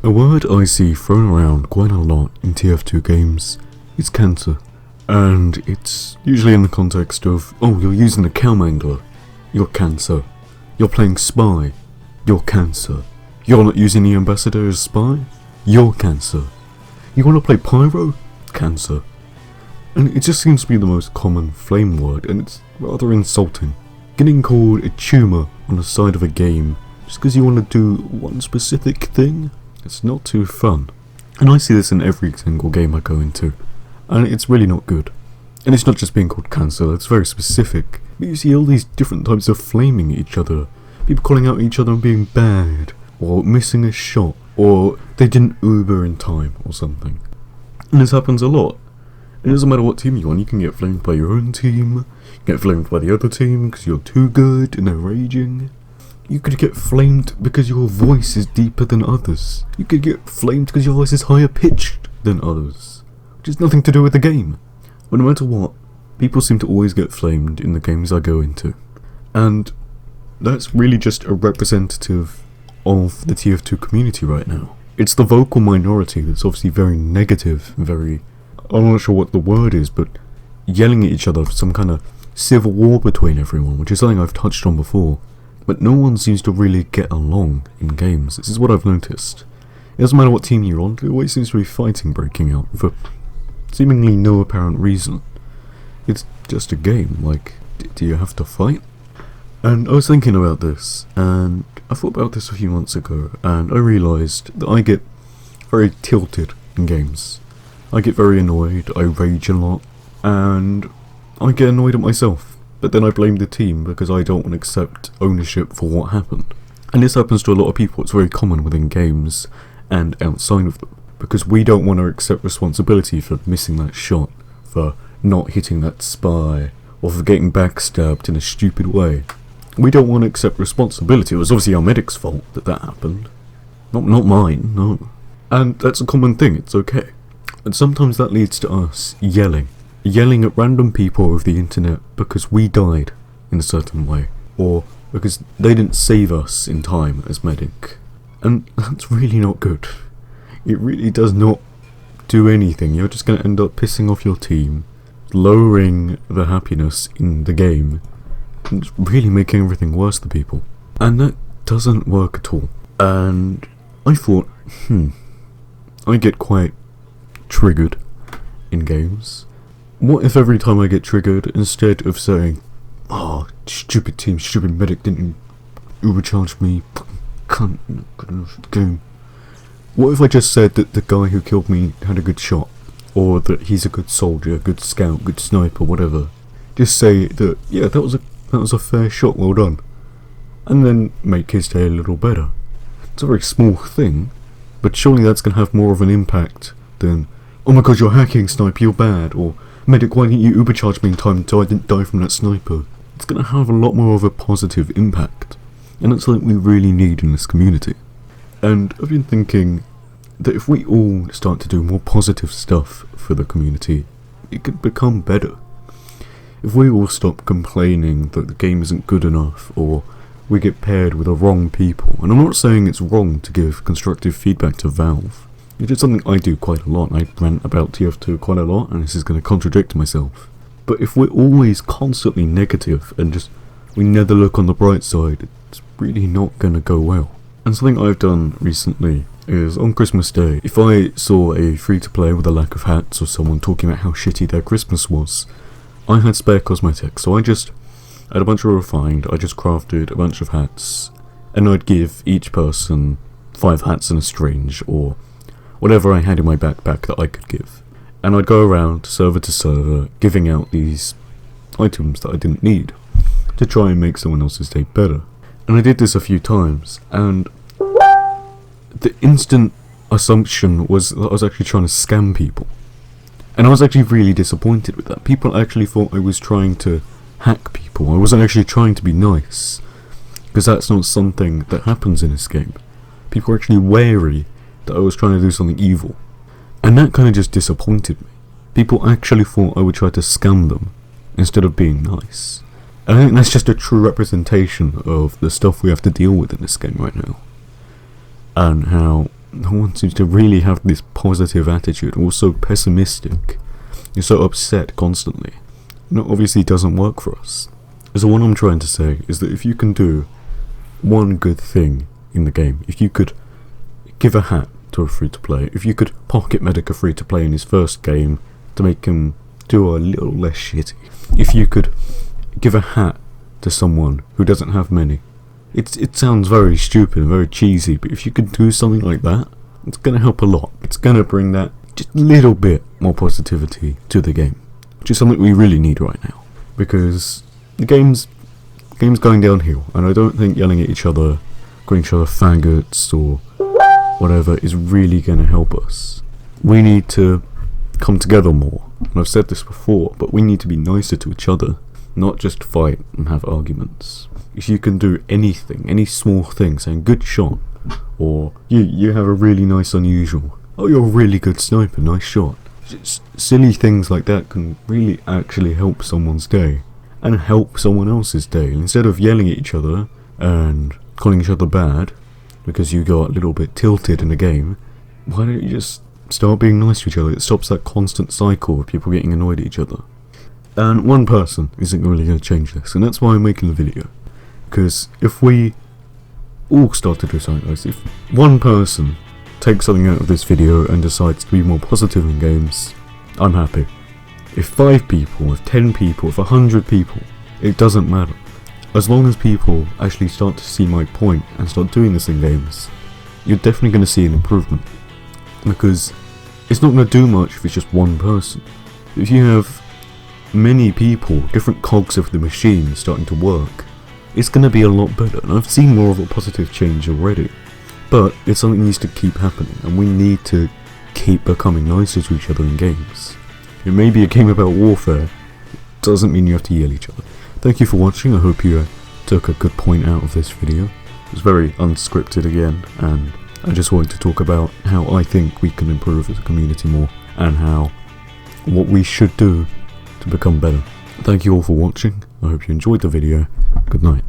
A word I see thrown around quite a lot in TF2 games is cancer, and it's usually in the context of, oh, you're using a cam angler, you're cancer, you're playing spy, you're cancer, you're not using the ambassador as spy, you're cancer, you want to play pyro, cancer. And it just seems to be the most common flame word, and it's rather insulting. Getting called a tumour on the side of a game just because you want to do one specific thing, it's not too fun. And I see this in every single game I go into, and it's really not good. And it's not just being called cancer, it's very specific. But you see all these different types of flaming at each other, people calling out each other and being bad, or missing a shot, or they didn't Uber in time, or something. And this happens a lot. It doesn't matter what team you're on, you can get flamed by your own team, get flamed by the other team because you're too good and they're raging. You could get flamed because your voice is deeper than others. You could get flamed because your voice is higher pitched than others, which has nothing to do with the game. But no matter what, people seem to always get flamed in the games I go into. And that's really just a representative of the TF2 community right now. It's the vocal minority that's obviously very negative, very, I'm not sure what the word is, but yelling at each other for some kind of civil war between everyone, which is something I've touched on before. But no one seems to really get along in games. This is what I've noticed. It doesn't matter what team you're on, there always seems to be fighting breaking out for seemingly no apparent reason. It's just a game, like, do you have to fight? And I was thinking about this, and I thought about this a few months ago, and I realised that I get very tilted in games. I get very annoyed, I rage a lot, and I get annoyed at myself. But then I blame the team because I don't want to accept ownership for what happened. And this happens to a lot of people, it's very common within games and outside of them. Because we don't want to accept responsibility for missing that shot, for not hitting that spy, or for getting backstabbed in a stupid way. We don't want to accept responsibility. It was obviously our medic's fault that happened. Not mine, no. And that's a common thing, it's okay. And sometimes that leads to us yelling at random people over the internet because we died in a certain way, or because they didn't save us in time as medic. And that's really not good. It really does not do anything. You're just going to end up pissing off your team, lowering the happiness in the game, and just really making everything worse for people. And that doesn't work at all. And I thought, I get quite triggered in games. What if every time I get triggered, instead of saying, oh, stupid team, stupid medic didn't overcharge me, cunt, not good enough for the game. What if I just said that the guy who killed me had a good shot, or that he's a good soldier, good scout, good sniper, whatever. Just say that, yeah, that was a fair shot, well done. And then make his day a little better. It's a very small thing, but surely that's going to have more of an impact than, oh my god, you're hacking, sniper, you're bad, or medic, why didn't you overcharge me in time so I didn't die from that sniper? It's going to have a lot more of a positive impact, and that's something we really need in this community. And I've been thinking that if we all start to do more positive stuff for the community, it could become better. If we all stop complaining that the game isn't good enough, or we get paired with the wrong people, and I'm not saying it's wrong to give constructive feedback to Valve. It is something I do quite a lot. I rant about TF2 quite a lot, and this is going to contradict myself. But if we're always constantly negative and just we never look on the bright side, it's really not going to go well. And something I've done recently is on Christmas Day, if I saw a free-to-play with a lack of hats or someone talking about how shitty their Christmas was, I had spare cosmetics, so I had a bunch of refined, I just crafted a bunch of hats, and I'd give each person 5 hats and a strange, or whatever I had in my backpack that I could give. And I'd go around server to server giving out these items that I didn't need to try and make someone else's day better. And I did this a few times, and the instant assumption was that I was actually trying to scam people. And I was actually really disappointed with that. People actually thought I was trying to hack people. I wasn't actually trying to be nice, because that's not something that happens in this game. People are actually wary that I was trying to do something evil. And that kind of just disappointed me. People actually thought I would try to scam them instead of being nice. And I think that's just a true representation of the stuff we have to deal with in this game right now. And how I want you to really have this positive attitude. We're so pessimistic. You're so upset constantly. And it obviously doesn't work for us. So what I'm trying to say is that if you can do one good thing in the game, if you could give a hat to a free-to-play, if you could pocket medic a free-to-play in his first game to make him do a little less shitty, if you could give a hat to someone who doesn't have many, it sounds very stupid and very cheesy, but if you could do something like that, it's going to help a lot. It's going to bring that just a little bit more positivity to the game, which is something we really need right now, because the game's going downhill, and I don't think yelling at each other, calling each other faggots or whatever is really going to help us. We need to come together more, and I've said this before, but we need to be nicer to each other, not just fight and have arguments. If you can do anything, any small thing, saying good shot, or you have a really nice unusual, oh, you're a really good sniper, nice shot. Just silly things like that can really actually help someone's day and help someone else's day. And instead of yelling at each other and calling each other bad because you got a little bit tilted in a game, why don't you just start being nice to each other? It stops that constant cycle of people getting annoyed at each other. And one person isn't really going to change this, and that's why I'm making the video. Because if we all start to do something like this, if one person takes something out of this video and decides to be more positive in games, I'm happy. If 5 people, if 10 people, if 100 people, it doesn't matter. As long as people actually start to see my point and start doing this in games, you're definitely going to see an improvement. Because it's not going to do much if it's just one person. If you have many people, different cogs of the machine starting to work, it's going to be a lot better. And I've seen more of a positive change already. But it's something that needs to keep happening, and we need to keep becoming nicer to each other in games. It may be a game about warfare, it doesn't mean you have to yell at each other. Thank you for watching. I hope you took a good point out of this video. It was very unscripted again, and I just wanted to talk about how I think we can improve as a community more, and what we should do to become better. Thank you all for watching. I hope you enjoyed the video. Good night.